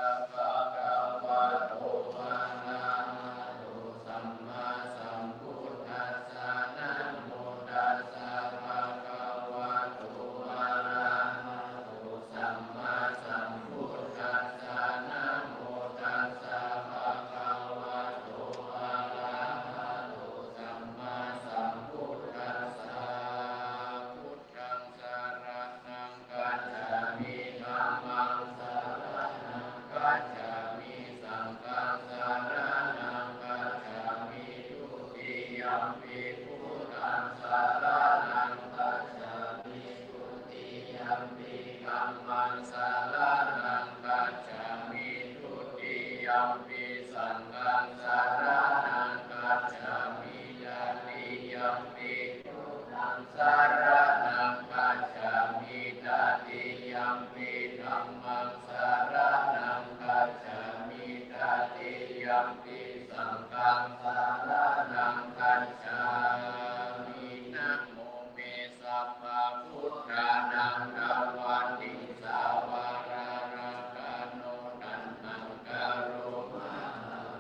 ภะคะวะโตอะระหะโตสัมมาสัมพุทธัสสะนะโมตัสสะภะคะวะโตอะระหะโตสัมมาสัมพุทธัสสะนะโมตัสสะภะคะวะโตอะระหะโตสัมมาสัมพุทธัสสะพุทธังสรณังคัจฉามิธัมมังสรณังคัจฉามิสังฆังสรณังคัจฉามิทุติยัมปิพุทธังสรณังคัจฉามิทุติยัมปิธัมมังสรณังคัจฉามิทุติยัมปิสังฆังสรณังคัจฉามิตติยัมปิพุทธังสรณังคัจฉามิตติยัมปิธัมมังสรณังคัจฉามิตติยัมปิสังฆังสรณังคัจฉามินะโมเมสัพพะพุทธานังกวันติสาวาราระกาโนนันนังกาโรมหา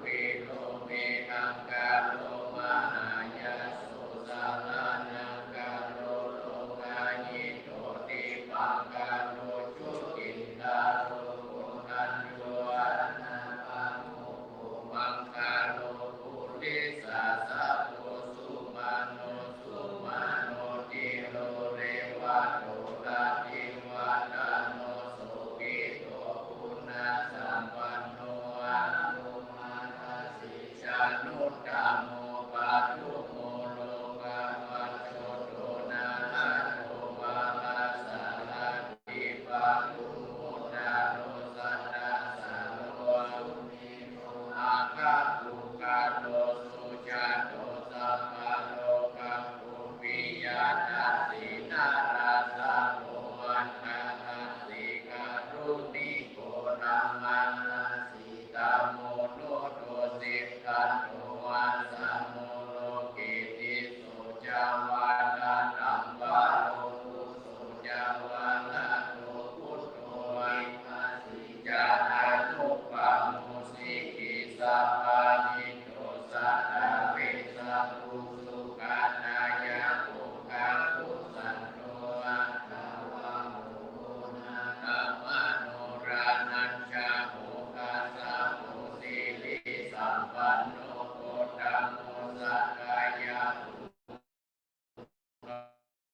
วิโลเมนังกาโรมหายาสุสารานังกาโรโลกายิโตติปังกาโรจุตินดาโรปุนันโยอานาปังโมโหมังคาโลปุริสาสะโลสุมาโนสุมาโนติโลเรวะโตระติวะตาโนสุขิโตปุณณสัมปันโนอะนุมาทัสสิชานุตตโมปะทุโมโลกาวัชโชโตนาลาโตวาลาสาลาติปะทุมุตตาโรสัตตาสาโลสุนิโนอาคาตุกาโตสุจาโตสัพพะโลกัปปุปิยานัสสินาราสาโลอันนานัสสิการุณิโกนามานัสสิตามโมโนโตสิกันโตวัสสะโมโลกิติสุจาวานาตัมวาโลกุสุจาวานาโตพุทโธวิปัสสิจานานุปามุสิกิสัพพานิโตสัตตะเวสัพพุสุขานายะปุคคาปุสันโตอัตถาวะโมโหนาคัมมโนรานัญจาโภคาสัพพุสิริสัมปันโนโคตัมโมสักกายะ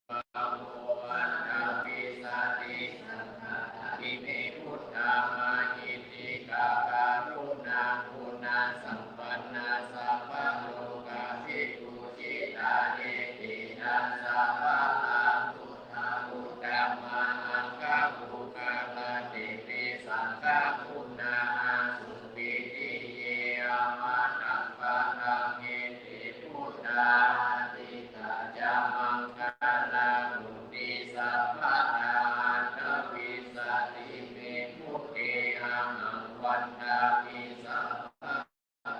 ภะโวอัตถวิสัทธิสังฆาทิเมพุทธามาหิติกาการุณาคุณาสัมปันนาสัพพะโลกาภิกขุจิตาเนตินัสสะภะคะพุทธาพุทธัมมังอังคะภูคาลาติปิสังฆาคุณาสุปิติเยอามาตังปะทังเอติพุทธาติกาจามังคลาบุติสัพพะทานาวิสัตติเมพุทธิหังวันตามิสัพพะ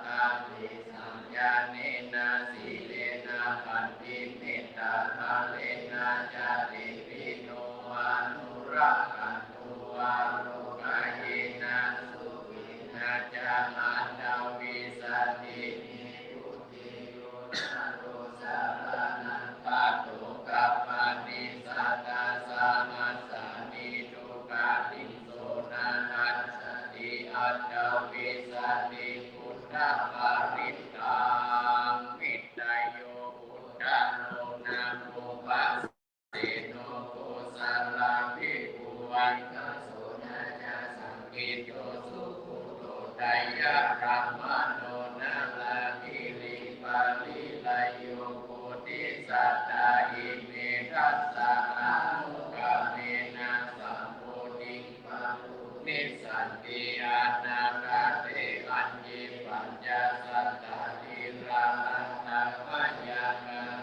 ตาติสัญญาเนนะสีเลนะปันติเมตตาภาเลนะจาติปิโนอนุรักขันตุวาโรกายเยนะสุขินะจามาดาวิสัตติเมพุทธิโยนะโรสารนังปะโตกัปปะนิสัตตาสามัสสานิทุกขาติโสนานัสสติอัตตวิสัตติพุทธปาริตตังวิทยโยพุทธโนนาโมปัสเสโนโกสัลลาภิกขุวันทโสนาจาสังกิโยสุขุโตไตยะธรรมโนนาลาภิลิปาลิลายโยโกติสัตตาอิเมทัสสะอนุกาเมนะสัมโพธิปัสสุนิสันติอานาคาเตอัญญิปัญจสัตตาทิราลันตปัญญาการ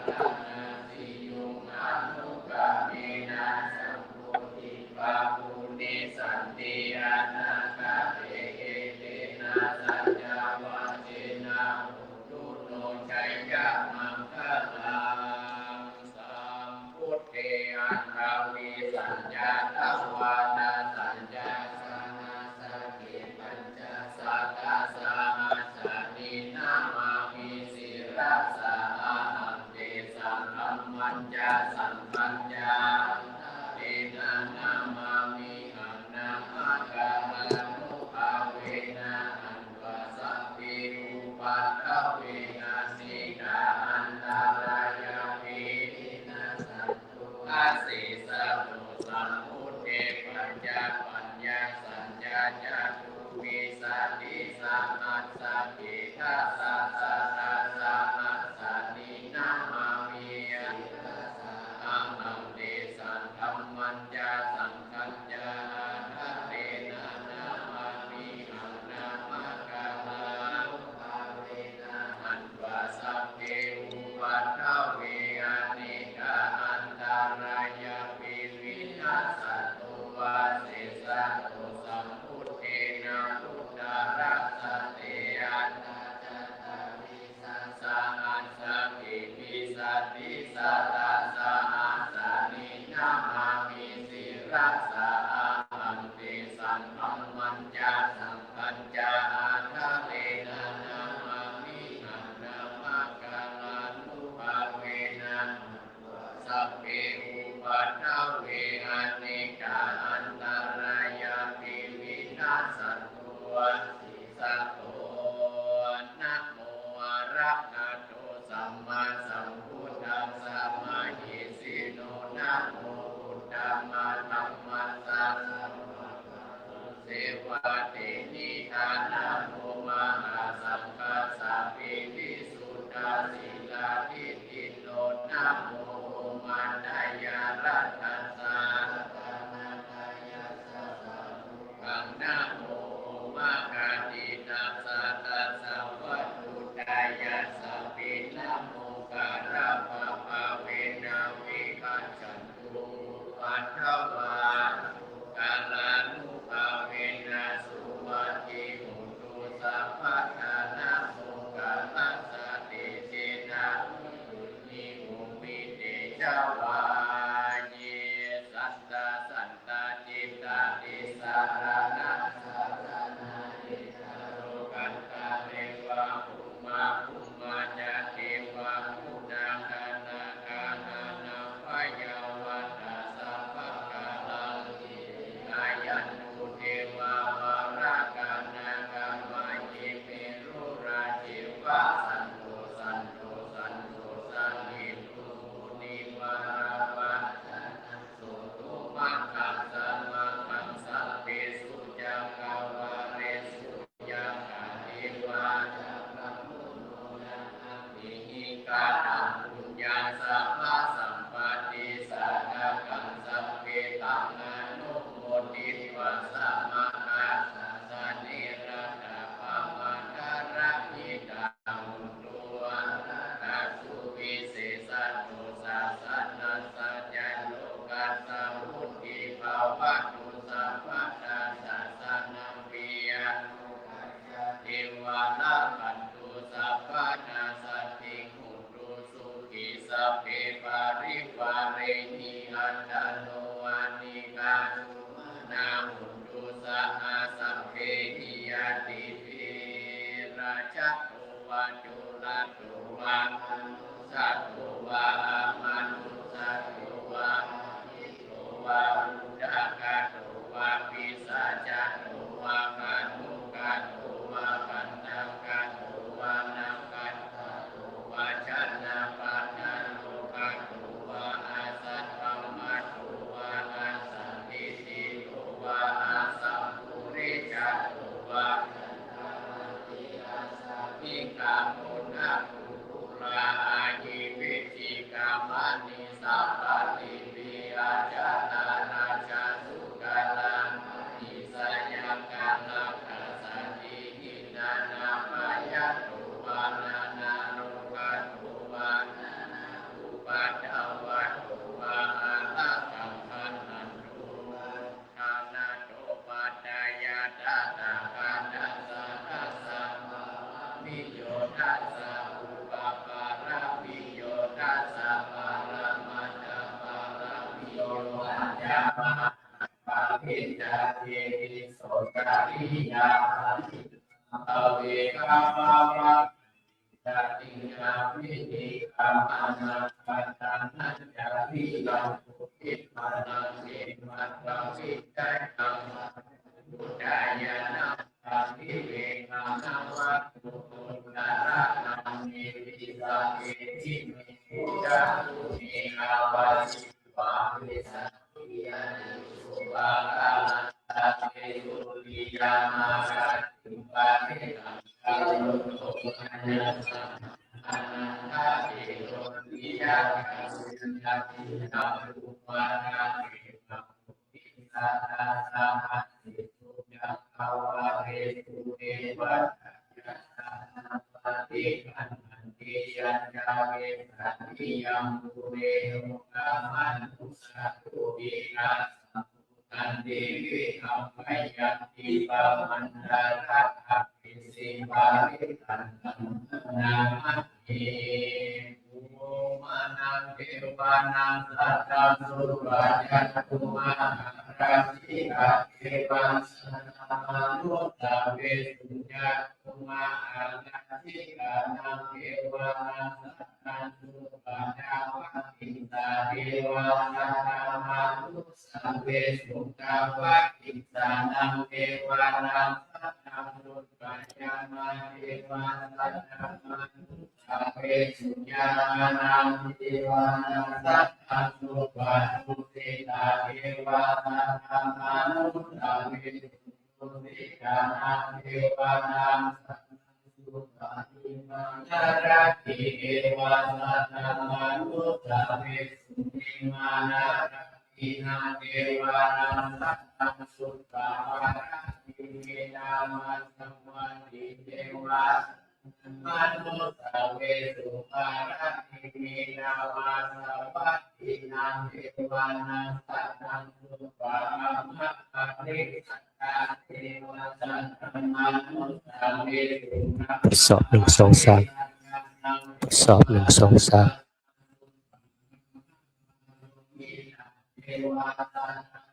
นาสิยุงอนุกาเมนะสัมโพธิปัสสุนิสันติอานาคาเตเอเตนะสัจจาวา ติสัมมัสสะกิทัสสะสะทัสสะมัสสะนินามามิอาหังเดสันธัมมัญญาสังฆัญญาทัตเตนะนามามิหังนามะกาลังอันวาสัพเพอุปัฏฐเวอานิกาอันตรายาปิวินัสสตุวาสิสัตตุสัมพุทเทนะพุทธารัสสะเตอันตจตวิสัสสะอัสสะกิวิสัตติสัตตสะอัสสะนินามามิสิรัสสะอาหังเตสันธัมมัญญาสังฆัญญาทะเลนะนามามิหังนามะกาลานุภาเวนะสัพเพอุปัฏฐเวอานิกาอันตรายาปิวินัสสตุสิสัตโตนะโมอะระหะโตสัมมาสัมพุทธัสสะมะหิสิโนนะโมพุทธัมมัสธัมมัสสะเสวะเตนิทานะโมมหาสังฆัสสะปิวิสุทธาสิลาทิติโนนะโมมันดายารัตตัสสะกังนะโมมะกาติตัสสะตัสสะวัตถุตายาสัพพินะโมการะปะภะเวนะวิคัจฉันตุปัฏฐวากาลานุภาเวนะสุวัจจิหุตุสัพพะทานะโมกาลัสสะเตเจนะนิมุมิเตจาวาเยสัตตะสันตจิตตติสารนะสารนะอิทาโรกันตะเรวะภูมาจาเทวะมุนาคานาคานานาพยาวัตตาสัพพะกาลังอายันตุเทวาวาระกานาคามาเยเมรุราจิวะสันโตสันโตสันโตสันนิตุมุนิวาระวะสุตุมังคัสสะมังคัสสะเปสุจักขวาเรสุยักขาเทวาจักขมุโนนะมิหิกาตังปุญญาสัพพะสัมปติสักกะกังสัพเพตังอนุโมทิวัสสะมะอาสะนิรัตถะปะมาทาระหิตังอุตุอะระสุวิเศษตุสัสสะนัสสะจันโลกัสสะมุทิภาวะตุสัพพะทาสัสสะนัมปิยะเทวานาคันตุสัพพะนาสัตติหุตุสุขิสัพเพปาริวาเรหิอัตตโนอานิกาสุนาหุตุสัพพะสัพเพหิยติภิราชตุวะจุลตุวะสัตตุวะมนุสัตตุวะอิโตวะอุดากาตุวะปิสัจจตุวะกาตุกาตุวะกันตังกาตุวะนังกัตตตุวะชันนาปันนาโลกาตุวะอาสัตตัมมัตตุวะอาสันติติตุวะอาสัมปุริจัตตุวะมิกามุนาภูปุราอายิวิจิกามานิสัพพะลิปิอาจาตาราชาสุกาลังอิสยังกาลคัสสติหินานาปายะตุวานานาโลกาตุวานานาอุปัฏฐวะตุวาอาลักังคันนันตุทานาโตปัจจายาตาตาคันตัสสะตัสสะมิโยทัสสะอุปปาระมิโยทัสสะปาระมัตถปาระมิโยอัญญามหาปาปิจาเทติโสกาลิยาอเวกามาวะจติยาวิธิกามานาปัตตานัญจาริยังปุถิมานังสิมัตตังวิจัยตังบุตรายานังตังวิเวกังนวัตถุปุณณะนังมิวิสังเกติมิจักขุนิอาวาสิวาวิสังขิยานิสุภาคาลันตะเตยุริยามาคัจจุปา ริตังกาโลโตอัญญาสังอนันตาเอโรติยาคัสสิยาตินาภูปานาเอตังปุติสาตาสาหัสสิตุยักขวะเรตุเอวัตยัสสะนาปฏิคันติยัญญาเวสันติยังภูเรโลกามันตุสัตตุวิรัสสัมพุตันติวิคัมปยันติปะมันดารัตถปิสิปาริตันตังนามัสเิภูมานังเทวานังสัตตังสุรายันตุมาราชิกาเทวังสันนานุตตะเวสุญญาตุมาอาราชิกานังเทวานังสัตตังสุรายันติตาเทวาสันนามานุสังเวสุตาวัคคิสานังเทวานังสัตตังสุรายันเทวาสันนามานุสังเวสุญญานังเทวานังสัตตังสุรายุติตาเทวาสันนามานุสังเวสุติกานังเทวานังสัตตังสุรายุมังคาราติเทวาสันนามานุสังเวสุติมานาทินาเทวานังสัตตังสุตตาวาระติเมนามาสัมมาทิเทวามานุสังเวสุภาระติเมนามาสัมปตินังเทวานังสัตตังสุปามาปะริสัตตาเทวาสัตตังมานุสังเวสุทดสอบ1 2 3ทดสอบ1 2 3เทวาสัต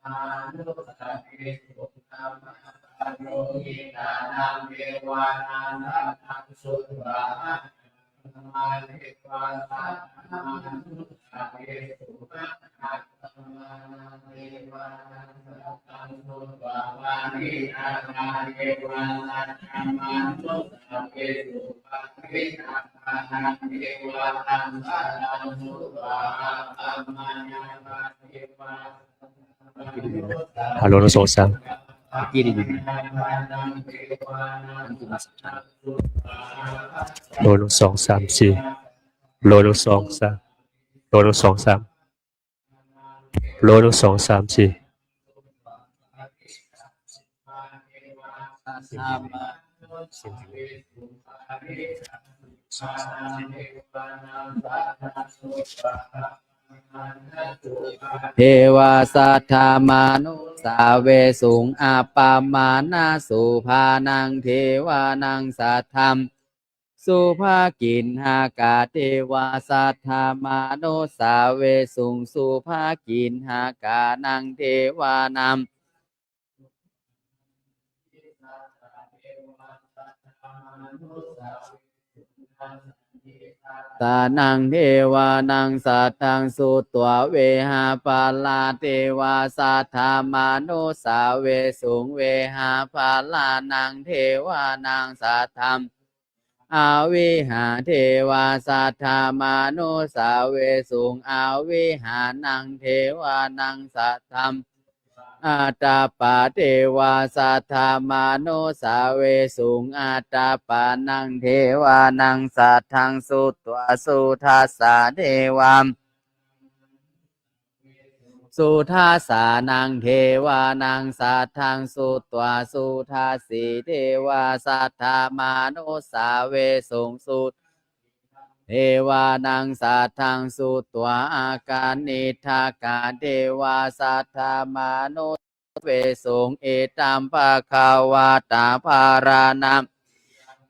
มานุสังเวสุนามาปะโรหิตานังเทวานังสัตตังสุปามาเทวาสัตมานุสังเวสุนามาเทวานังสัตตังสุปามานิอานาเทวาสัตมานุสังเวสุปาริอานาเทวานังสัตตังสุปามาญาณเทวาฮัลโหล1 2 3โล1 2 3 4โล1 2 3โล1 2 3โล1 2 3 4เทวาสัทธามานุสาเวสุงอาปามานาสุภานังเทวานังสัทธัมสุภากินหากาเทวาสัทธามานุสาเวสุงสุภากินหากานังเทวานัมตานังเทวานังสัตตังสุตวเวหาปาลาเทวาสัทธามานุสาเวสุงเวหาปาลานังเทวานังสัทธัมอาวิหาเทวาสัทธามานุสาเวสุงอาวิหานังเทวานังสัทธัมอาตาปะเทวาสัทธามานุสาเวสุงอาตาปะนังเทวานังสัทธังสุตวสุทัสสะเทวามสุทัสสานังเทวานังสัทธังสุตวสุทัสสีเทวาสัทธามานุสาเวสุงสุตเทวานังสัทธังสุตวอาการนิทากาเทวาสัทธามานุเวสุงเอตัมภะคะวะตาภารานัม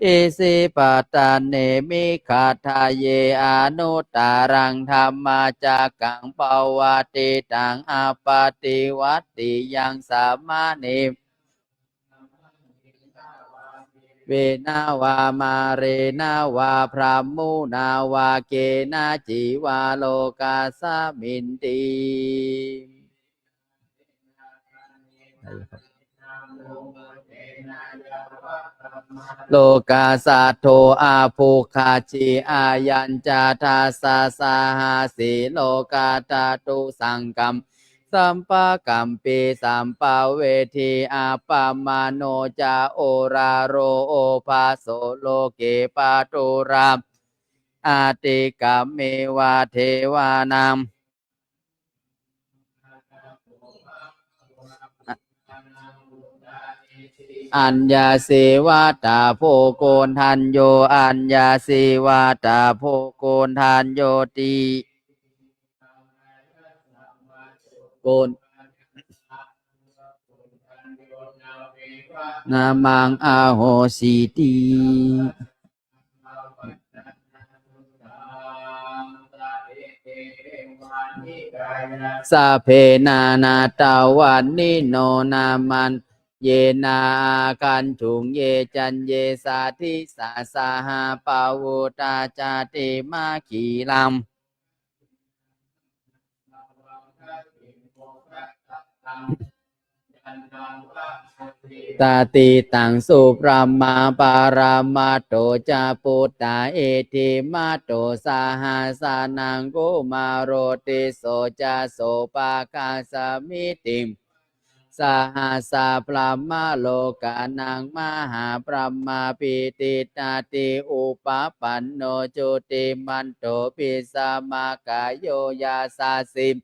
อิสิปตาเนมิขัตถาเยอนุตตรังธรรมาจักขังปวัตติตังอปาติวัตติยังสัมมานิเวนาวามาเรนาวาพระมุนาวาเกนะจิวาโลกาสมินติโลกาสัทโธอาภูคาชิอายัญจาทาสาสาหาสีโลกาตาตุสังกัม สัมปะกัมปีสัมปะเวทีอาปามาโนจาโอราโรโอภาโสโลเกปาตุรามอาติกัมเมวาเทวานามอัญญาสิวาตาโพโกนทันโยอัญญาสิวาตาโพโกนทันโยติโกนนามังอาโหสิติสัพเพนานาตาวันนิโนนามันเยนาคันถุงเยจันเยสาธิสาสาหาปาวุตาจาติมาขีลัมตาติตังสุปรามาปารามาโตจาปุตตาเอติมาโตสาหาสานังกุมาโรติโสจาโสปาคาสมิติมสหาสาปรามาโลกานังมหาปรามาปิติตาติอุปปันโนจุติมันโตปิสามากายโยยาสาสิม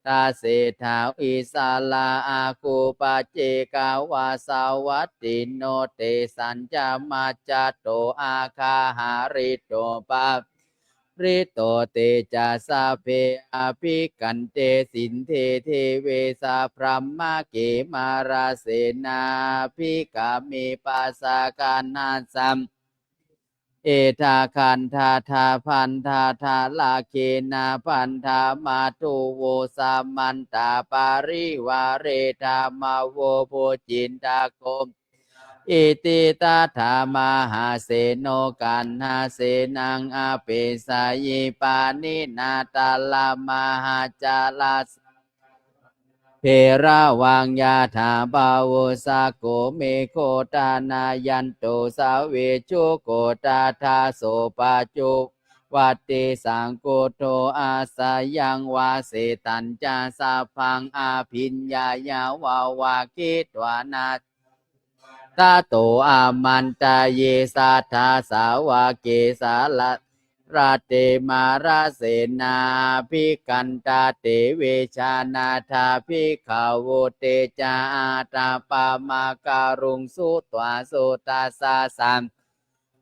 ตาเสถาอิสาลาอาคูปะเจกาวาสาวัตติโนเตสัญจามาจโตอาคาหาริโตปะริโตเตจาสาเพอภิกันเตสินเทเทเวสาพรัมมาเกมาราเสนาภิกามิปัสสะกานาสัมเอทาคันธาธาพันธาธาลาเคนาพันธามาตุโวสามันตาปาริวาเรธามาโวโพจินตาโกมอิติตาธามหาเสโนกันหาเสนังอาเปสายิปานินาตาลามหาจาลาเพราวังยาถาบาวสาโกเมโคตานายันโตสาเวจุโกตาทาโสปาจุวัตติสังโกโตอาสายังวาเสตัญจาสาพังอาภิญญายาวาวาคิตวานาตาโตอามันตาเยสัทธาสาวาเกสาลราเตมาราเสนาภิกันตาเตเวชานาธาภิกขาวเตจาอาตาปามาการุงสุตวาสุตาสาสัม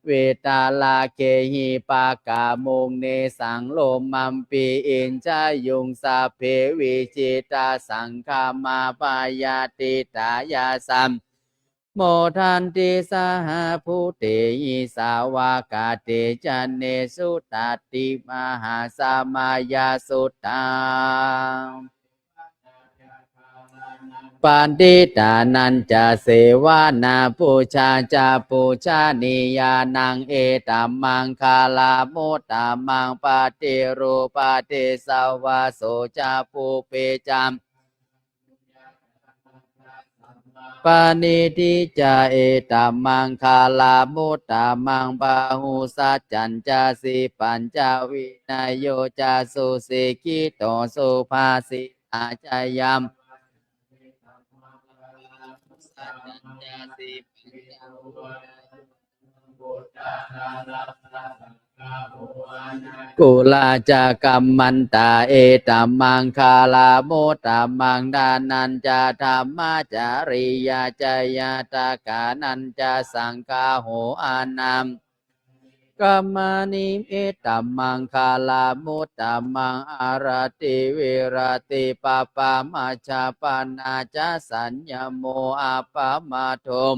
เวตาลาเคหิปากามุงเนสังโลมัมปีอินจายุงสาเพวิจิตาสังคามาปายาติตายาสัมโมทันติสหภูเตยิสาวากาเตจันเนสุตติมหาสมายาสุตตาปันติตานันจะเสวานาปูชาจาปูชานิยานังเอตัมมังคาลาโมตัมมังปาติรูปาติสาวาโสจาปูเปจัมปานิทิจาเอตัมมังคาลามุตตัมมังปาหุสัจจัญจาสิปัญจวินัยโยจาสุสิกิโตสุภาสิอาจายัมกุลาจากัมมันตาเอตัมมังคาลาโมตัมมังดานันจาธรรมจาริยาจายาตากานันจาสังฆาโหอานัมกัมมานิเอตัมมังคาลาโมตัมมังอารติเวรติปะปามาชาปนาจาสัญญโมอาปามาทม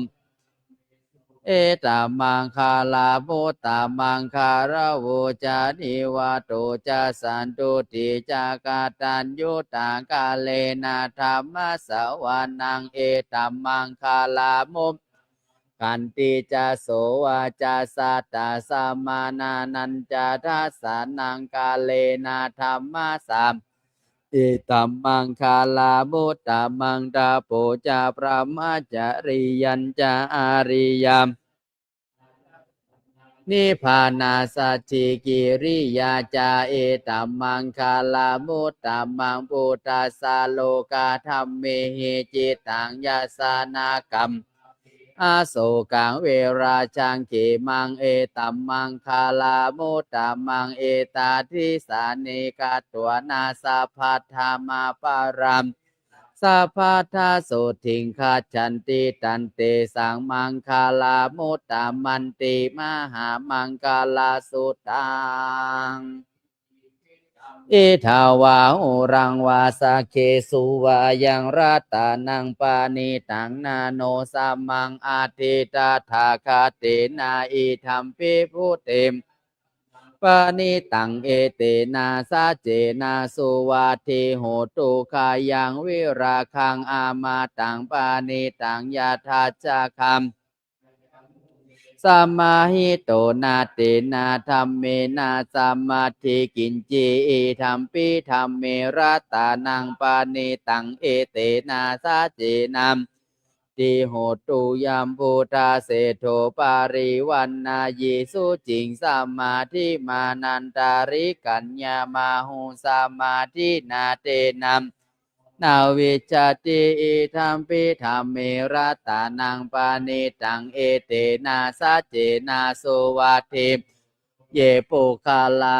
เอตัมมังคาลาโมตัมมังคาราโวจานิวาโตจาสันตุติจากาตัญยุตากาเลนะธรรมสวานังเอตัมมังคาลาโมกันติจาโสวาจาสัตตาสัมมานานันจาทัสสานังกาเลนะธรรมสามอิตัมมังคาลาโมตัมมังตาโปจาพระมจริยัญจาอาริยม นิพพานาสัจจิกิริยาจาเอตัมมังคาลามุตตัมมังปุตตัสสะโลกาธัมเมหิจิตตังยาสานากรรมอาโศกังเวราชังเขมังเอตัมมังคาลามุตตัมมังเอตาทิสานิกาตัวนาสัพพัทธามาปารัมสัพพัทธาโสทิงคัจฉันติตันเตสังมังคาลามุตตัมมันติมหามังคาลาสุตังอิทาวาหุรังวาสาเคสุวายังรัตานังปานิตังนาโนสัมมังอาทิตาทาคาเตนาอิธัมปิพุเตมปานิตังเอเตนาสาเจนาสุวาทิโหตุคายังวิราคังอามาตังปานิตังยาทาจาคัมสัมมาหิโตนาเตนาธัมเมนาสัมมาทิกินจีธัมปิธัมเมรัตานังปานิตังเอเตนาสาเจนัมติโหตุยัมพุทธาเสโทปาริวันนายิสุจิงสัมมาทิมานันตาริกัญญามาหุสัมมาทินาเตนัมนาวิจติอิธัมปิธัมเมรัตานังปานิตังเอเตนะสัจเจนะสุวัตถิเยปุคาลา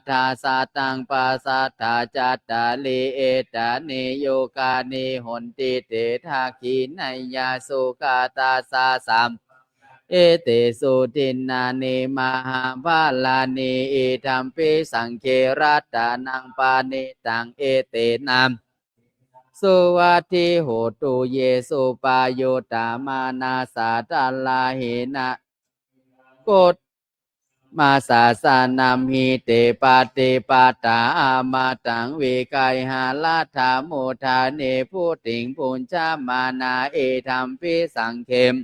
ทาสาตังปัสสัทธาจัตตาลิเอตานิโยกานิหนติเตทาคินัยยาสุกาตาสาสัมเอเตสุทินนานิมหาภาลานิอิธัมปิสังเครัตานังปานิตังเอเตนัมสุวัตถิโหตุเยสุปาโยตามานาสาตัลลาหินะโกตมาสาสานัมหิเตปาเตปาตาอามาตังเวกายหาลาธาโมทาเนพุติงปุญชามานาเอธัมปิสังเขม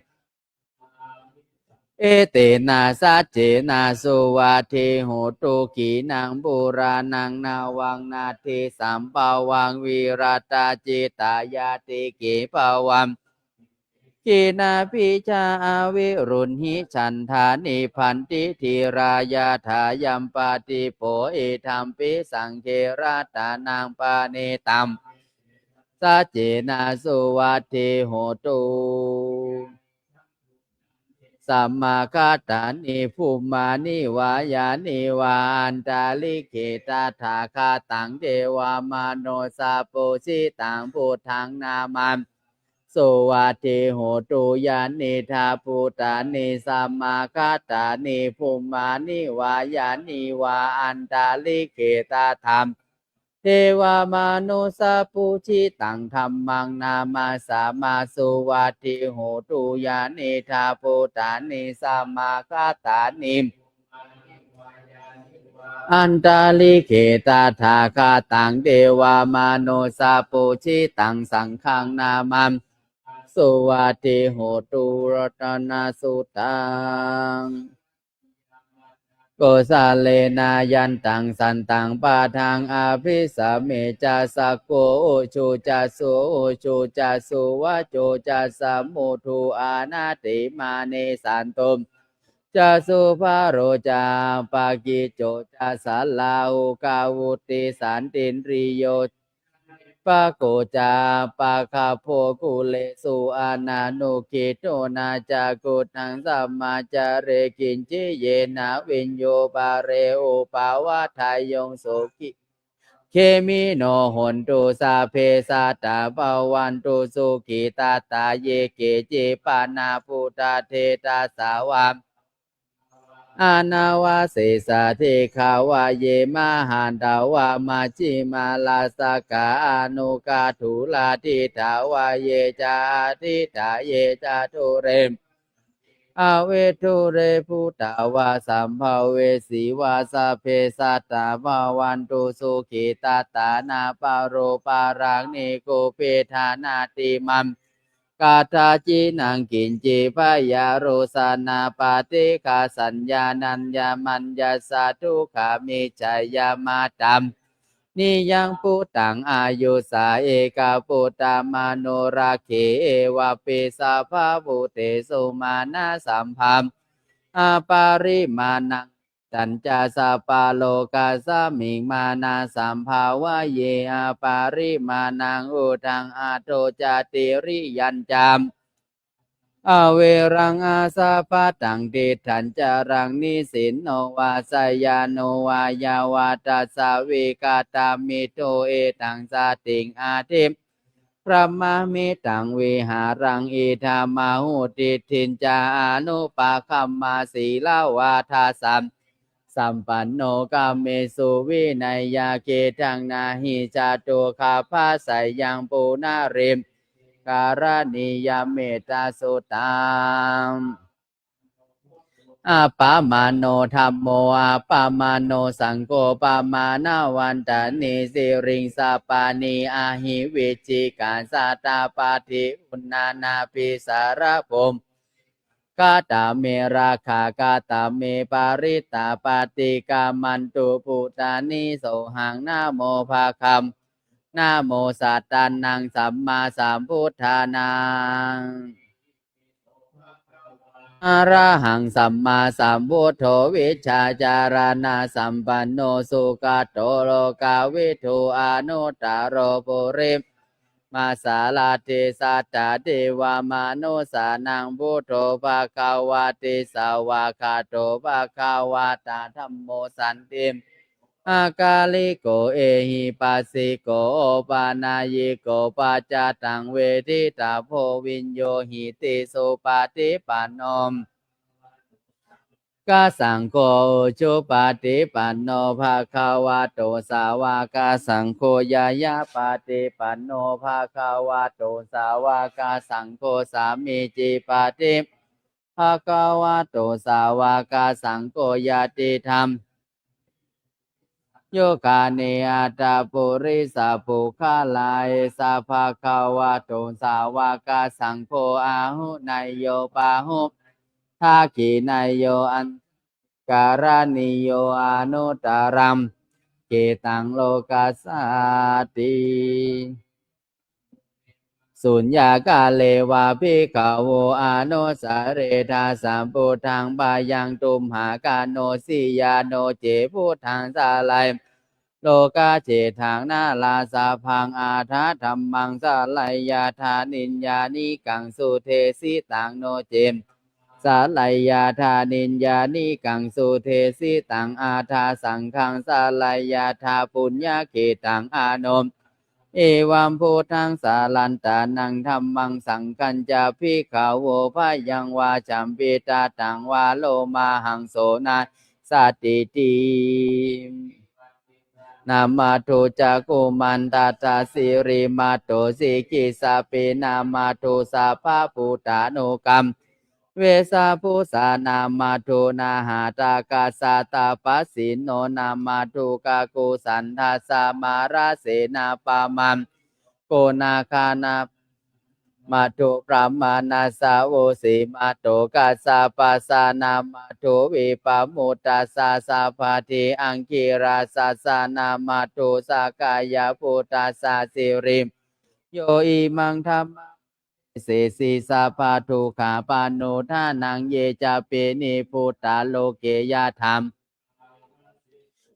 เอเตนะสัจเจนะสุวัตถิโหตุกีนังบุรานังนาวังนาทิสัมปาวังวิรัตาจิตายาติกิปาวัมกินาพิชาอาวิรุณหิฉันทานิพันติธีรายาทายัมปาติโปเอธัมปิสังเคราตานังปาเนตัมสัจเจนะสุวัตถิโหตุสัมมาคาตานิภูมานิวายานิวาอันตาลิเกตาถาคาตังเทวามโนสาปุสิตังพุทธังนามันสุวัตถิโหตุยานิทาปุตตานิสัมมาคาตานิภูมานิวายานิวาอันตาลิเกตาธรรมเทวามนุสาปุชิตังธัมมังนามาสามาสุวัตถิโหตุยานิทาปุตตานิสัมมาคาตานิอันตาลิเกตาถาคาตังเทวามนุสาปุชิตังสังฆังนามัมสุวัตถิโหตุรัตนาสุตังโกสาเลนายันตังสันตังปาทังอาภิสเมจัสสะโกชูจัสสุชูจัสสุวะโจจัสสะมุทุอานาติมาเนสันตุมจัสสุภาโรจาปากิโจจัสสะลาหุกาวุติสันตินริโยปะโกจาปะคาโพกุเลสุอานานุกิโตนาจากุตังสัมมาจาเรกินจิเยนะวิญโยปาเรอุปาวาทายงโสกิเคมิโนหนตุสาเพสัตตาภวันตุสุขิตาตาเยเกจิปานาพุทธเทตาสาวามอานาวาเสสะเทขาวาเยมหันตาวามาจิมาลาสกาอนุกาถุลาทิตาวาเยจาทิตาเยจาทุเรมอเวทุเรพุตาวาสัมภเวสีวาสเพสัตตาภวันตุสุขิตาตานาปาโรปารังนิโกเปธานาติมัมกาทาจินังกินจิพยาโรสานาปาติกาสัญญานัญญามัญญาสาทุขามิจายามาตัมนิยังปุตังอายุสาเอกาปุตตามโนราเคเอวะปิสาภาวุเตสุมานาสัมพัม อาปาริมาณังตัญจสัพพะโลกาสมิงมานาสัมภาวะเยอาปาริมาณังอุทังอาโตจติริยัญจามอเวรังอาสาปะตังติทันจารังนิสินโนวาสยาโนวายาวาตัสสะวิกาตามิโตเอตังสาติงอาทิมพระมะมิตังวิหารังอิธามาหุติทินจาอนุปาคัมมาสีลาวาทาสัมปันโนกามเมสุวินัยยาเกตังนาหิจาตุคาภาสยังปูนาริมการณิยเมตตาสุตังอาปามาโนธัมโมอาปามาโนสังโฆปามานาวันตานิสิริงสาปานิอาหิวิจิกาสาตาปาทิอุณนานาปิสารภมกาตาเมราคากาตาเมปาริตาปาติกามันตุปุตานิโสหังนาโมภาคัมนะโมสัตตานังสัมมาสัมพุทธานังอะระหังสัมมาสัมพุทโธวิชชาจารณะสัมปันโนสุขโตโลกาวิทูอนุตตโรปุริมมาสาลาเทสัตตาเทวามนุสานังพุทโธภะคะวะติสาวาคาโตภะคะวะตาธัมโมสันติอากาลิโกเอหิปัสสิโกปานายิโกปัจจตังเวทิตาโพวินโยหิติสุปาติปันโนกาสังโฆจุปาติปันโนภะคะวะโตสาวกสังโฆยายาปาติปันโนภะคะวะโตสาวกสังโฆสามีจิปาติภะคะวะโตสาวกสังโฆยาติธรรมโยกาเนอัตตาปุริสาภุคาลายสาภะคะวะโตสาวกสังโฆอาหุนายโยปาหุทากินายโยอันการณิโยอนุตตรัมเกตังโลกัสสติสุญญากาเลวะภิกขโวอาโนสาเรธาสัมพุทธังปายังตุมหากาโนสิยาโนเจพุทธังสาลัยโลกาเจถังนาลาสาพังอาทาธัมมังสาลัยยาธานิญญานิกังสุเทสิตังโนเจมสาลัยยาธานิญญานิกังสุเทสิตังอาทาสังฆังสาลัยยาธาปุญญาเขตังอานมเอวัมพุทธังสาลันตานังธัมมังสังฆัญจาภิกขโวภายังวาจัมปิตาตังวาโลมาหังโสนาสัตติตินามาโทจักกุมันตาตาสิริมาโตสิกิสาเปนามาโทสาภาปุตานุกรรมเวสาภูสานามาโทนาหาตากาสาตาปัสสิโนนามาโทกากุสันทาสามาราเสนาปามัมโกนาคานามาโทพระมานาสาวสีมาโตกัสสะปัสสานามาโทวิปามุตตาสาสาภาติอังคิราสาสานามาโทสากายาพุตตาสาสิริมโยอิมังธรรมเสสีสาภาทุขาปานุทานังเยจะเปนิพุตตาโลเกยธรรม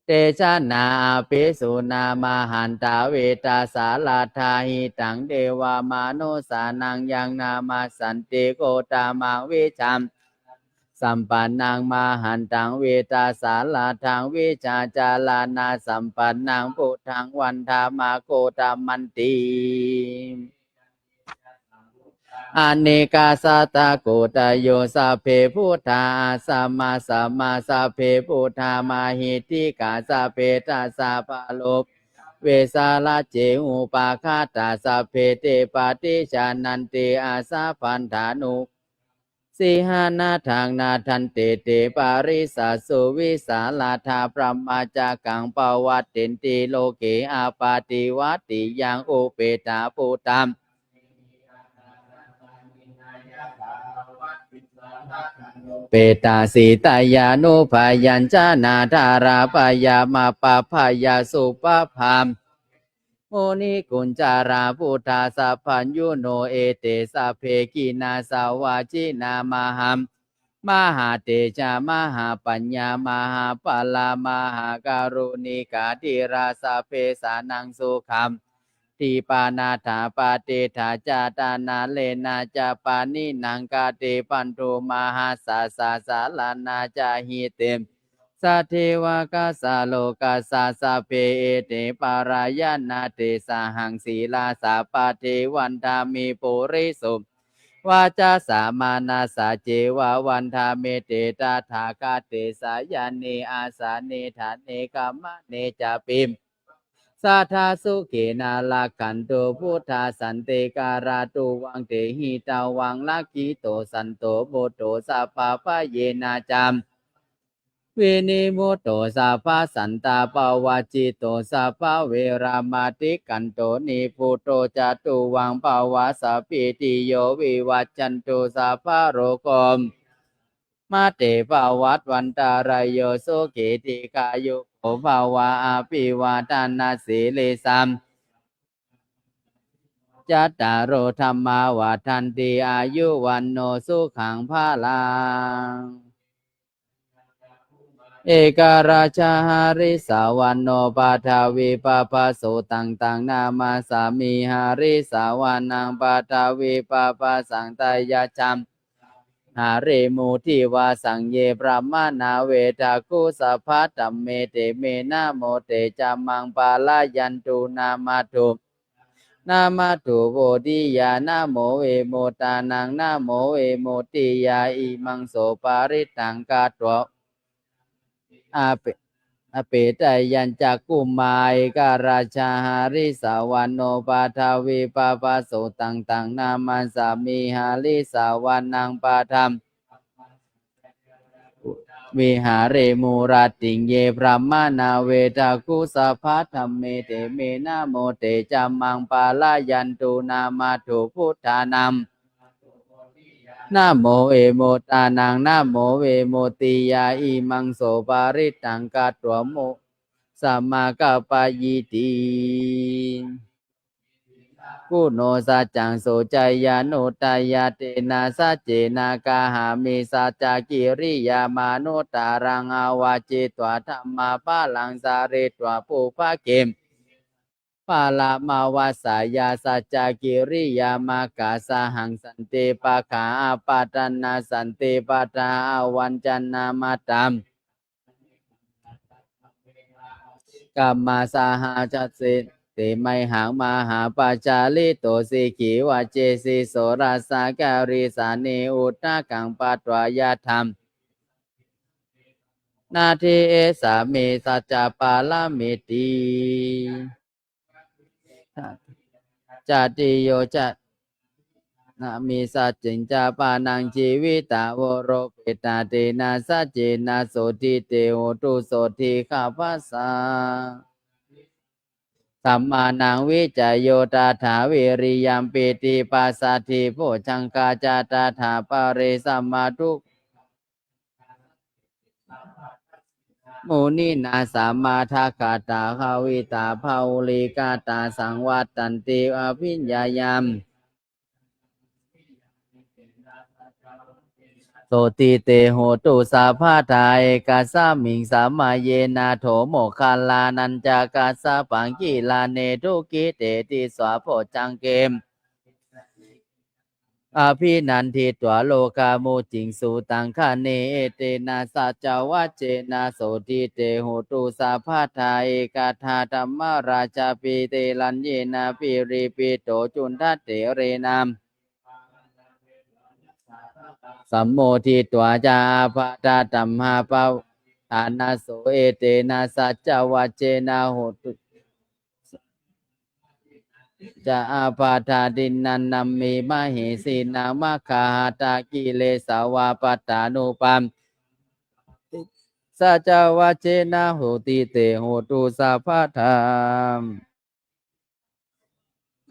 เตชะนาภิสุนามหันตาเวตาสาลาทาหิตังเดวามานุสานังยังนามาสันติโกตามังวิชัมสัมปันนังมหันตังเวตาสาลาทังวิชาจาลานาสัมปันนังพุทธังวันธามาโกตามันติอเนกาสัตตะโกตโยสัพเพพุทธาสัมมาสัมมาสัพเพพุทธามาหิติกาสัพเพตัสสะภะโลภเวสาลาเจอุปาคาตาสัพเพเตปะติชานันติอาสาพันธานุสิหานาทางนาทันเตเตปาริสาสุวิสาลาธาพระมาจากังปวัตตินติโลเกอาปาติวัตติยังอุเปตาปุตตัมเปตาสีตายานุภายัญจนาธาราปายามาปะพายาสุปะพามโมนิกุญจาราพุทธาสัพพัญยุโนเอเตสัพเพกินาสาวาจินามหัม มหาเตชะมหาปัญญามหาปลามหาการุณิกาธิราสาเพสานังสุขัมทีปานาถาปาเตถาจาตานาเลนาจาปานินังกาเตปันโทมหาสาสาสาลานาจาหิเตมสัทเทวกาสาโลกาสาสะเพเอเตปารายานาเตสาหังศีลาสาปาเทวันธามิปุริสุวาจาสามานาสาเจวาวันธาเมเตตาถาคาเตสายานีอาสาเนธาเนกามะเนจาปิมสัทธาสุเขนาลาคันโตพุทธาสันเตการาตุวังเตหิตาวังลักขิโตสันโตโบโตสัพพะปะเยนาจามวินิโมโตสัพพะสันตาปวาจิโตสัพพะเวรามาติกันโตนิพุโตจตุวังปวาสปิติโยวิวัจจันตุสัพพะโรโกมมาเตภวัตวันตารายโยสุขิติกายุโภภาวะอภิวาทานาสีลิสัมจัตตารโอธรรมาวาทันติอายุวันโนสุขังภาลังเอกราชาหาริสาวันโนปาทาวิปปะโสตังตังนามาสามีหาริสาวันนังปาทาวิปปะสังตายาจัมหาเรมูทิวาสังเยปรมานาเวทาคุสัพพะตัมเมเตเมนะโมเตจามังปาลายันตุนามาตุนามาตุโวติยานะโมเวโมตานังนะโมเวโมติยาอิมังโสปาริตังกาตวะอาเปอเปตยัญจักกุมายการาชาหาริสาวันโนปาทาวิปปะโสตังตังนามันสามีหาริสาวันนังปาธรรมวิหาเรมูราติงเยพรหมานาเวทาคุสัพพะธัมเมเตเมนะโมเตจัมมังปาลายันตุนามาตุพุทธานัมนะโมเอโมตานังนะโมเวโมติยาอิมังโสปาริตังกัตถวโมสัมมากัปปะยิติกุโนสัจจังโสจายานุตายาเตนะสัจเจนะกาหามิสัจจกิริยามานุตารังอาวาจิตวะธัมมาปะลังสาริตวะปุภะเกมปาลามาวาสายาสัจจกิริยามากาสหังสันติปะขาปะตันนาสันติปะตาวันจันนามาตัมกัมมาสาหาจัสสิเตไมหังมหาปัจจาลิโตสิขีวะเจสิโสราสาการิสานิอุตตะกังปัตวายาธรรมนาทิเอสามิสัจจปาลามิติจัตติโยจัตนามิสัจจิงจาปานังชีวิตาวโรเปตาเตนะสัจเจนะโสทิเตโหตุโสทิข้าพาสาสัมมานังวิจโยตาถาวิริยัมปิติปัสสัทธิโพชังคาจาตาถาปะเรสัมมาทุมุนีนาสัมมาทัคคาตาภาวิตาภาอุลิกาตาสังวัตตันติอภิญญายามโสติเตโหตุสาภาทาเอกาสามิงสามาเยนาโถโมคาลานันจากาสาปังกีลาเนทุกิเตติสวาโพจังเกมอภินันทิตวโลกามุจิงสุตังคะเนเตนะสัจจวัจเจนะโสติเตโหตุสาภาทาเอกาธาธรรมราชาปิเตลัญเยนะปิริปิโตจุนทัตเตเรนามสัมโมทิตวาจาภาตาตัมหาปะอานาโสเอเตนะสัจจวัจเจนะโหตุจะอาปาทาดินนันนัมมีมะเหสีนามะคาหาตากิเลสาวาปตานุปัมสัจจวัจเจนะโหติเตโหตุสัพพะธรรม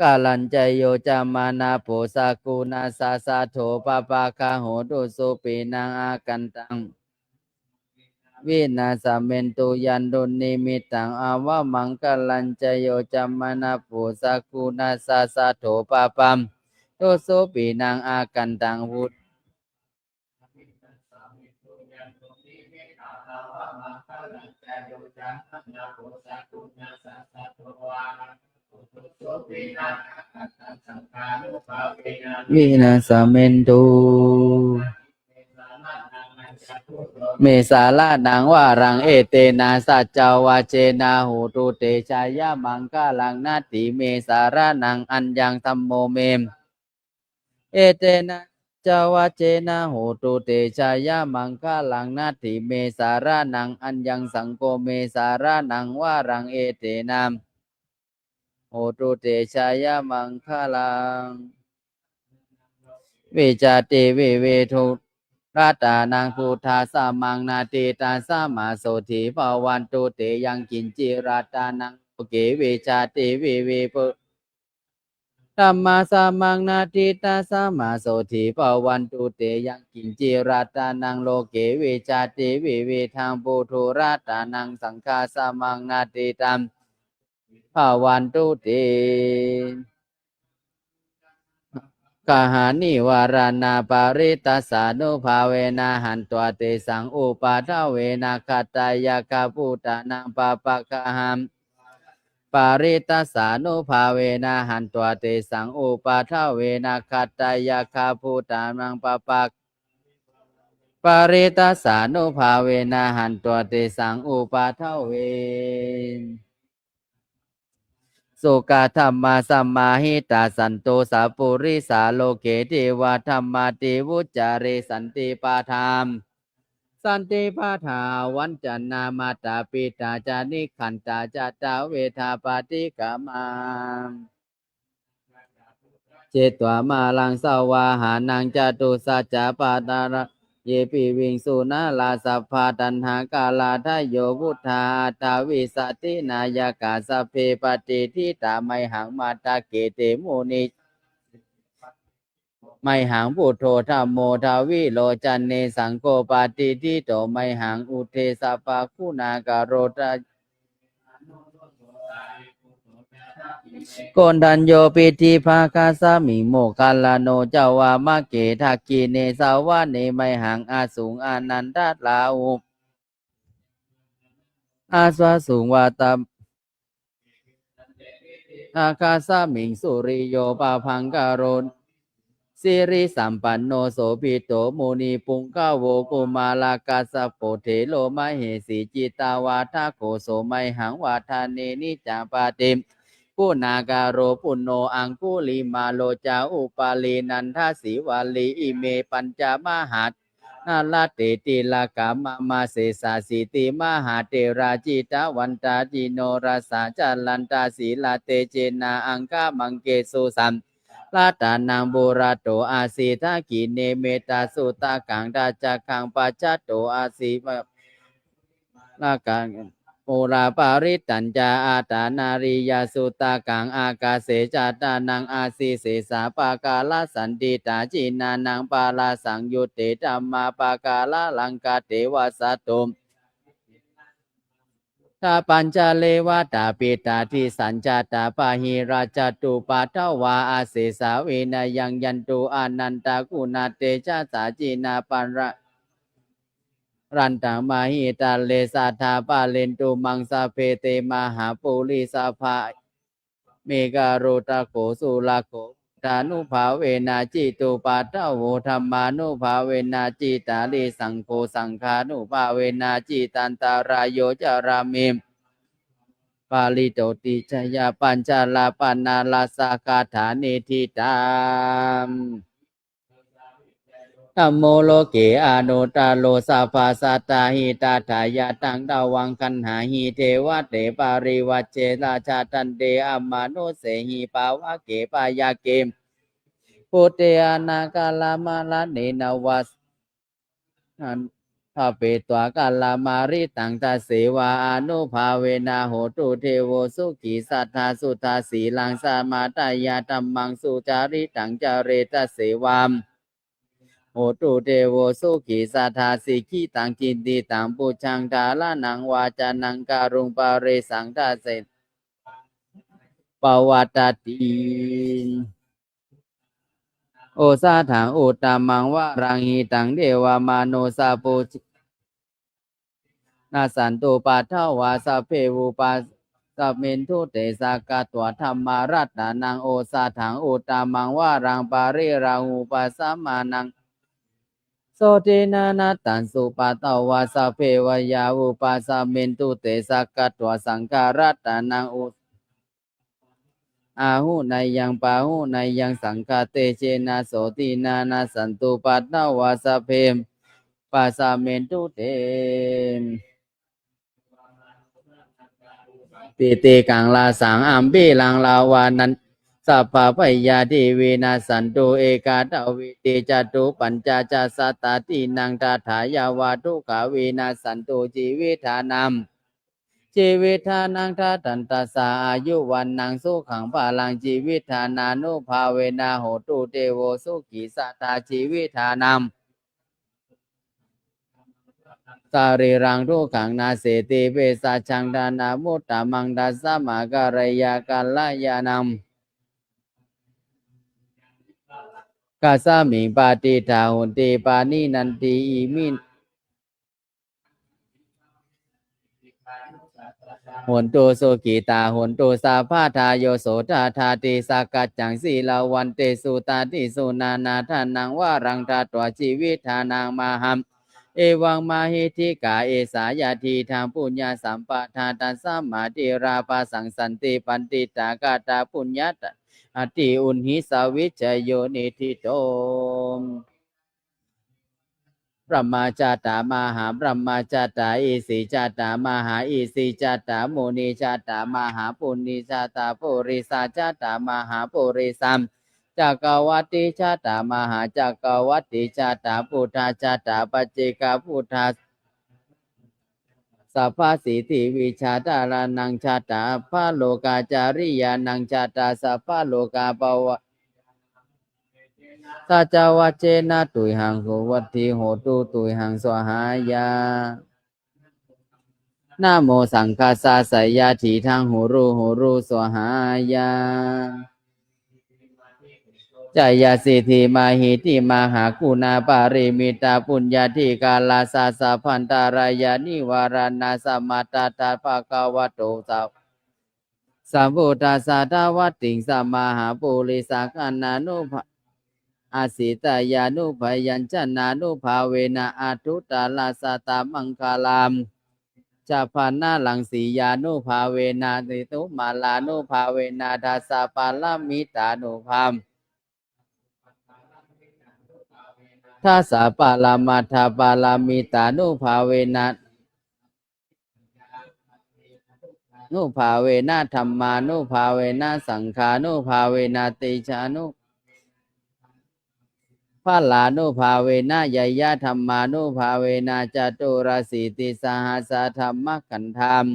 กาลัญจโยจามานาโพสากุณาสาสะโถปะปะคาโหตุสุปินังอากันตังวินาสเมนตุยันตุนิมิตังอาวะมังกลัญจโยจามนาปุสากุณาสาสะโถปะปัมตุสุปินังอากันตังวุต วินาสเมนตุเมสาลานังวารังเอเตนะสัจจาวาเจนะโหตุเตชายามังกาลังนาติเมสารานังอัญญังธัมโมเมเอเตนะจาวาเจนะโหตุเตชายามังคลังนาติเมสารานังอัญญังสังโฆเมสารานังวารังเอเตนะโหตุเตชายามังคลังเวจาเตเวเวทุราตานังพุทธาสามังนาติตาสามาโสธีภวันตุเตยังกินจิราตานังโอเกเวจาเตเวเวปุธัมมาสามังนาทิตาสามาโสธีภวันตุเตยังกินจิราตานังโลเกเวจาเตเวเวทางปุถุราตานังสังฆาสามังนาทิตัมภวันตุเตกหานิวารานาปาริตัสสานุภาเวนะหันตัวเตสังอุปาทเวนะคัตตายาคาพุตานังปะปะกะหัมปาริตัสสานุภาเวนะหันตัวเตสังอุปาทเวนะคัตตายาคาพุตานังปะปะปาริตัสสานุภาเวนะหันตัวเตสังอุปาทเวสุกาธรรมาสัมมาหิตาสันโตสัพปุริสาโลเกเทวะธรรมาติวุจจาเรสันติปาธามสันติปาถาวันจันนามาตาปิตาจานิขันตาจัตตาเวทาปาติกามาเจตวามาลังสาวาหานังจตุสัจจะปาตาระเยปิวิงสุนาลาสัพพาตันหากาลาทโยวุธาตาวิสตินายกาสเพปฏิทิตาไมหังมาตาเกเตโมนิไมหังพุทโธธรรมโมทาวิโลจันเนสังโฆปฏิทิโตไมหังอุเทสปะคุณากโรตาโกนทันโยปิธิภาคาสามิโมคัลลาโนเจาวามะเกทักกีเนสาวะเนไมหังอาสุงอานันตาลาอุอาสวะสุงวาตาอาคาสามิงสุริโยปาพังกโรนสิริสัมปันโนโสภิโตโมนีปุงกาโวกุมาลากาสโปเทโลมะเหสีจิตาวาทาโคโสไมหังวาทาเนนิจาปาติมกุณาการโรปุณโนอังคุลิมาโลจาอุปาลีนันทสีวาลีอิเมปัญจมหัตนาลาเตติลากามาเสสาสิติมหาเตราจิตาวันตาจิโนราสาจัลลันตาศีลาเตเจนาอังคามังเกสุสัมลาตานังบุราโตอาสีทากิเนเมตาสุตากังดาจักขังปัจจโตอาสีลากังโมราปาริตัญจาอาตานาริยาสุตากังอากาเสจัตานังอาสีเสสาปากาลสันติตาจินานังปาลาสังยุตเตธัมมาปากาลลังกาเทวสัตตุตาปัญจเลวตาปิตาทิสัญจตาปาหิราชตุปาทวาอาเสสาเวนะยังยันตุอานันตากุณาเตชะสาจินาปันระรันตังมาหิตาเลสัทธาปาเลนตุมังสะเพเตมหาปุริสาภาเมกาโรตะโขสุลาโขตานุภาเวนะจิตุปาทโวธรรมานุภาเวนะจิตาลิสังโฆสังฆานุภาเวนะจิตันตารายโยจารามิมปาลิโตติชยาปัญจลาปนาลาสาคาฐานิทิตามธัมโมโลเกอาโนตาโลสาภาสัตตาหิตาถายาตังดาวังคันหาหิเทวะเตปาริวัจเจราชาตันเตอัมมานุเสหิปาวะเกปายาเกมพุทเตอนาคาลามาลาเนนวัสภาเปตวากาลามาริตังตาเสวาอนุภาเวนะโหตุเทโวสุขีสัทธาสุทาสีลังสามาตายาธัมมังสุจาริตังจาเรตเสวามโหตุเทโวสุขีสัทธาสิกิตังกินติตังปุชังทาลานังวาจานังการุงปาเรสังทาเสปวัตติโอสาถังอุตตมังวะรังหิตังเดวามาโนสาปุ นาสันตุปัฏฐวาสัพเพวุปัสสัพเมนทุเตสากาตัวธรรมารัตถานังโอสาถังอุตตามังวารังปาริรังอุปสัมมานังโสตินานาตันสุปะตวาสัพเพวยาอุปสัมเมนตุเตสากาตัวสังฆารัตถานังอุอาหุนายยังปาหุนายยังสังฆเตเชนะโสตินานาสันตุปัฏฐวาสัพเพปัสสะเมนตุเตปิติกังลาสังอัมปิลังลาวานันสัพพะพยาธิวินาสันตุเอกาตวิติจตุปัญจจาสัตตตินังตถายาวาทุกขวินาสันตุชีวิธานามชีวิธานังทัตันตสาอายุวันนังสุขังภาลังชีวิธานานุภาเวนะโหตุเตโวสุขีสัตตาชีวิธานามสารีรังทุกขังนาเสติเปสัชังดานามุตตะมังดัสสะมาการยากัลลายานามกัสสมิงปาติทาหุนติปานินันติอิมินหุนตุสุกิตาหุนตุสาภาทายโยโสทาทาติสักกัจจังสีลาวันเตสุตาติสุนานาทานังวารังทาตัวชีวิธานังมหัมเอวังมาหิทิกาเอสายาทีทางปุญญาสัมปทาตัสสะมาติราปาสังสันติปันติตากาตาปุญญาตอติอุนหิสาวิจโยนิทิโตพระมาจาตามหาพระมาจาตาอิสิจาตามหาอิสิจาตามุนีจาตามหาปุณิจาตาปุริสาจาตามหาปุริสัมจักรวัติจาตามหาจักรวัติจาตาพุทธาจาตาปัจเจกพุทธาสัพพสิทธิวิชาตารานังชาตาพระโลกาจาริยานังชาตาสัพพะโลกาปวะสัจวัจเจนะตุยหังโหวัตถิโหตุตุยหังสวหายานะโมสังฆาสาสยาถีทังโหรูสวหายาจายาสิทธิมาหิติมาหากุณาปาริมิตาปุญญาธิกาลาสาสะพันตารายานิวารานาสมาตาตาภะคะวะโตสาวสัมพุทธัสสะทวัตติงสัมมาหาปุริสักนานุภาอาสิตายานุภยัญชนะนุภาเวนะอาทุตตาลาสตามังคลามจาภานาลังสียานุภาเวนะติตุมาลานุภาเวนะทัสสะปาลมิตานุภามทัสสะปาลมัทธาปาลมิตานุภาเวนะนุภาเวนะธัมมานุภาเวนะสังฆานุภาเวนะติชานุพะลานุภาเวนะยยะธัมมานุภาเวนะจตุรสีติสหัสสะธัมมขันธาม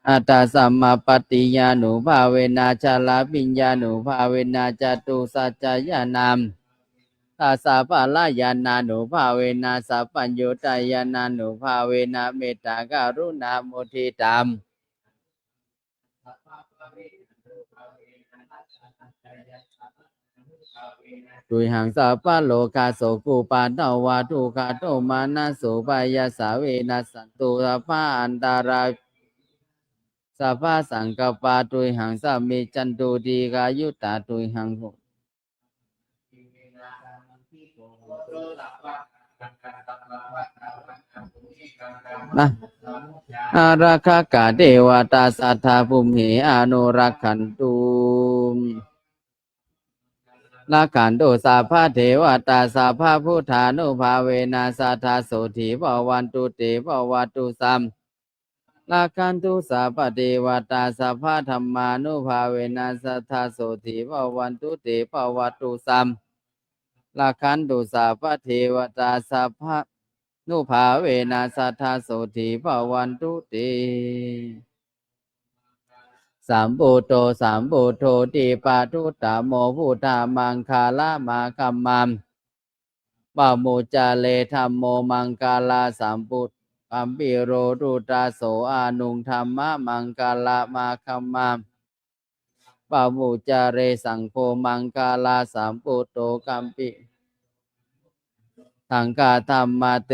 อัตตสัมมาปฏิญานุภาเวนะชาลาปิญญานุภาเวนะจตุสัจจยานามตัสสะปะลายานานุภาเวนะสัพพัญญุตายานานุภาเวนะเมตตากรุณามุทิตามตุยหังสัพพะโลกาโสกุปาตวาทุกขโตมานะโสปายาสาเวนะสันตุสัพพะอันตารายสัพพะสังกัปปะตุยหังสัมมิจันตุทีกายุตตาตุยหังโหนะอาราคากาเทวตาสัทธาภูมิอนุรักขันตุลักขันตุสัพพะเทวตาสัพพะพุทธานุภาเวนะสัทธาโสถีภวันตุเตภวตุสัมลักขันตุสัพพะเทวตาสัพพะธัมมานุภาเวนะสัทธาโสถีภวันตุเตภวตุสัมลักขันตุสัพพะเทวตาสัพพะนุภาเวนะสัทธาโสถีภวันตุเตสัมพุทโธสัมพุทโธติปาทุตตโมพุทธามังคาลามาคัมมัมปะโมจาเลธัมโมมังคาลาสัมพุทธัมปิโรตุตาโสอานุงธัมมะมังคาลามาคัมมัมปะโมจาเรสังโฆมังคาลาสัมพุทโธกัมปิ สังฆธรรมเต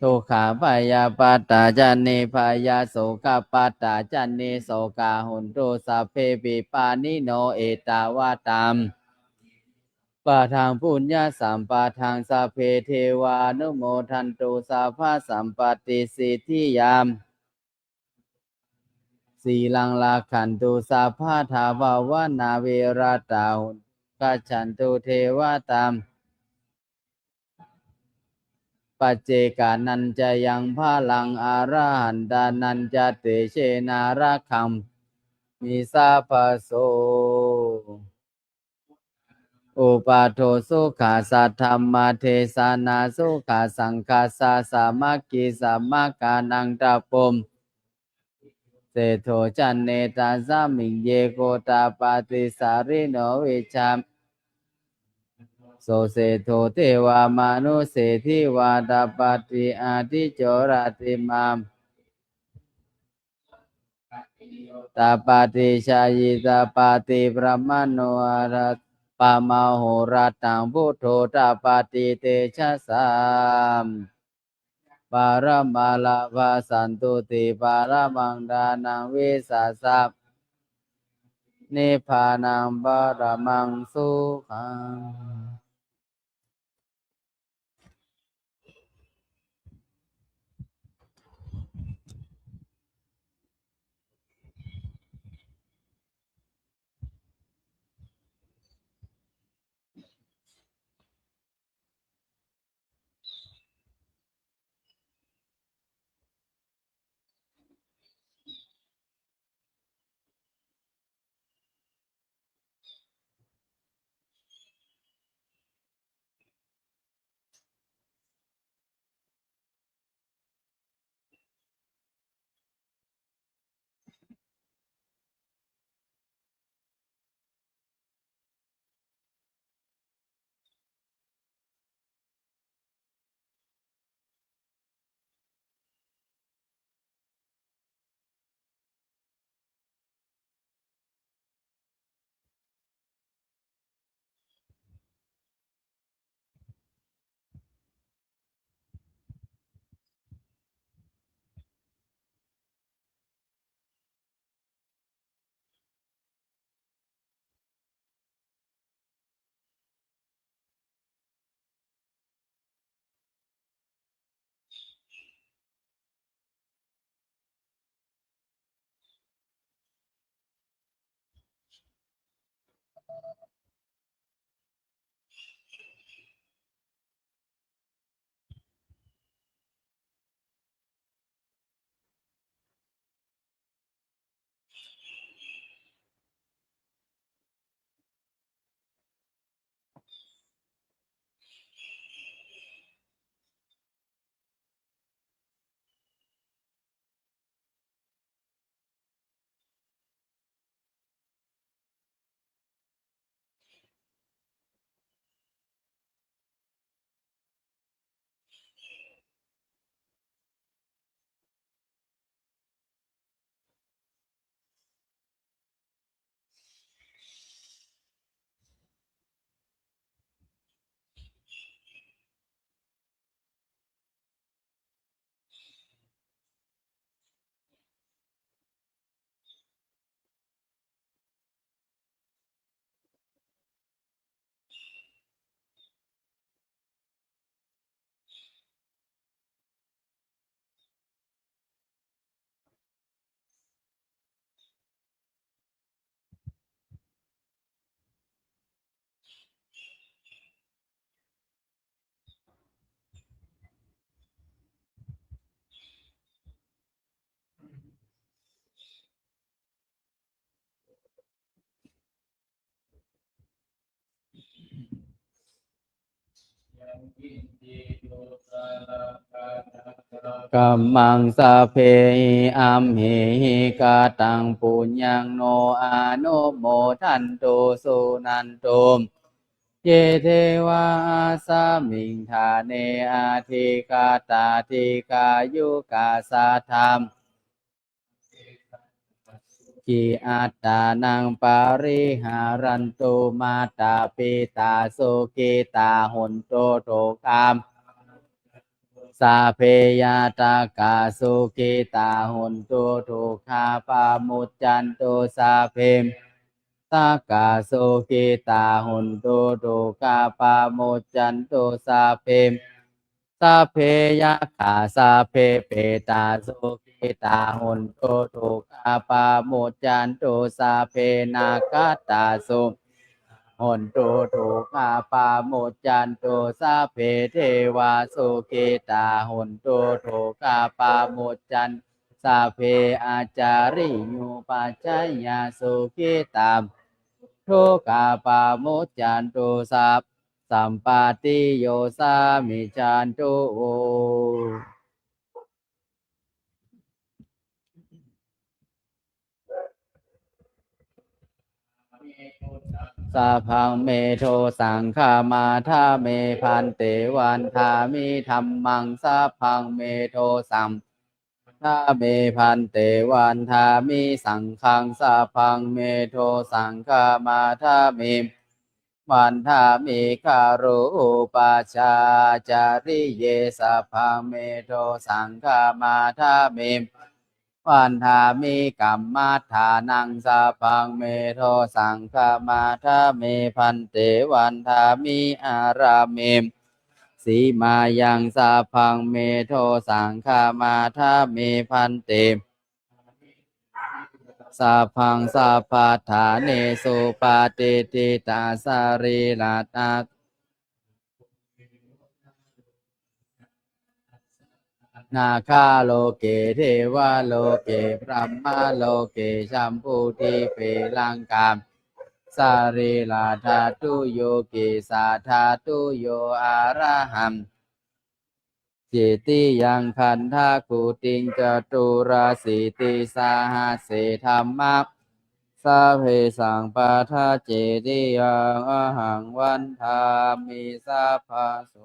ทุกขาพยาปัตตาจันเนพยาโสกปัตตาจันเนโสกาหุนตุสัพเพปิปานิโนเอตาวาตามปะทางปุญญาสัมปะทางสัพเพเทวานุโมทันตุสัพพะสัมปติสิทธิยามสีลังลาขันตุสัพพะทาวาวนาเวรตาหุนกัจฉันตุเทวตามปัจเจกานันจะยังพาลังอาราหันดานันจะเตเชนารักขังมิสาภโสอุปาโทสุขาสัทธัมมาเทศนาสุขาสังฆาสาสามัคคีสัมมาคานังตะปมเสโทจันเนตาสามิงเยโกตาปาติสาริโนวิชามโสเสโทเทวามนุเสทิวาตาปติอาทิโจรติมามตาปติชายิตาปติพระมโนอารัตปามาโหรัตังพุทโธตาปติเตชะสามปารมาลาภาสันตุติปารมังดานังวิสัสสะนิพพานังปรมังสุขังกัมมังสะเพหิอัมเหหิกาตังปุญญังโนอานุโมทันตุสุนันตุเยเทวาสามิงทาเนอาทิกาตาทิกายุกาสาธรรม กิอัตตานังปาริหารันตุมาตาปิตาสุขิตาหุนโตโตคามสาเพยาตากาสุขิตาหุนตุทุกขาปามุจจันตุสาเพมตากาสุขิตาหุนตุทุกขาปามุจจันตุสาเพมสาเพยะขาสาเพเปตาสุขิตาหุนตุทุกขาปามุจจันตุสาเพนาคตาสุหุนตุทุกขาปามุจจันตุสาเพเทวาสุขิตาหุนตุทุกขาปามุจจันสาเพอาจาริยุปัจจยาสุขิตามทุกขาปามุจจันตุสัมปาติโยสามิจันตุสัพพังเมโทสังฆามาทาเมพันเตวันทามิธัมมังสัพพังเมโทสัมทาเมพันเตวันทามิสังฆังสัพพังเมโทสังฆามาทาเมวันทามิคารุปาชาจาริเยสัพพังเมโทสังฆามาทาเมวันทามิกัมมัฏฐานังสัพพังเมโทสังฆามาทาเมพันเตวันทามิอาราเมสีมายังสัพพังเมโทสังฆามาทาเมพันเตสัพพังสัพพะทาเนสุปาติติตาสารีลาตานาคาโลเกเทวาโลเกพรหมโลเกชัมพูทิเปลังกามสารีลาธาตุโยเกสาธาตุโยอาระหัมจิติยังคันธากุติงจตุราสิติสาหัสเสธรรมะสัพเพสังปะทาเจติยังอหังวันธามิสัพพะโส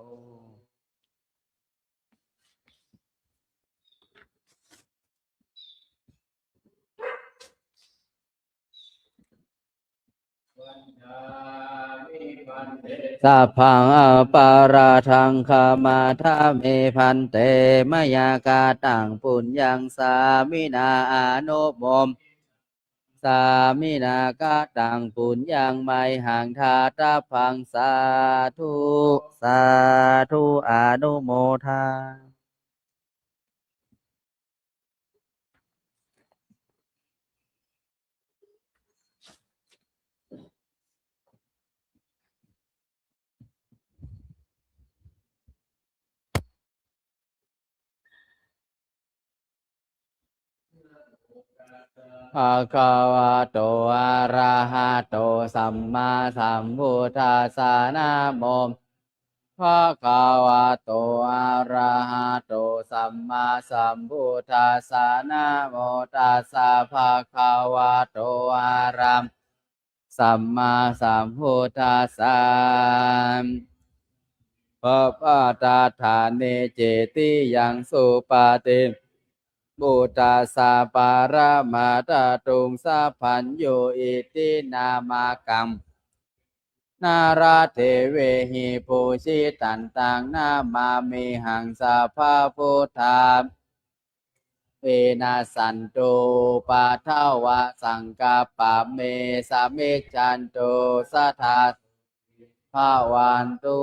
สัพพังอปาราทังคามาทาเมพันเตมยากาตังปุญญังสามินาอานุโมมสามินากาตังปุญญังไมหังทาตาพังสาธุสาธุอนุโมทาภะคะวะโตอะระหะโตสัมมาสัมพุทธัสสะนะโมภะคะวะโตอะระหะโตสัมมาสัมพุทธัสสะนะโมตัสสะภะคะวะโตอะระสัมมาสัมพุทธัสสะปะปะตาฐานเนเจติยังสุปาติบุตตาสาปารามาตาตุงสัพพัญโยอิตินามะกัมนาราเทเวหิปูชิตันตังนามามิหังสัพพะพุทธาเวนัสสันตุปะทาวะสังกัปปะเมสะมิจจันตุสัทธาภาวันตุ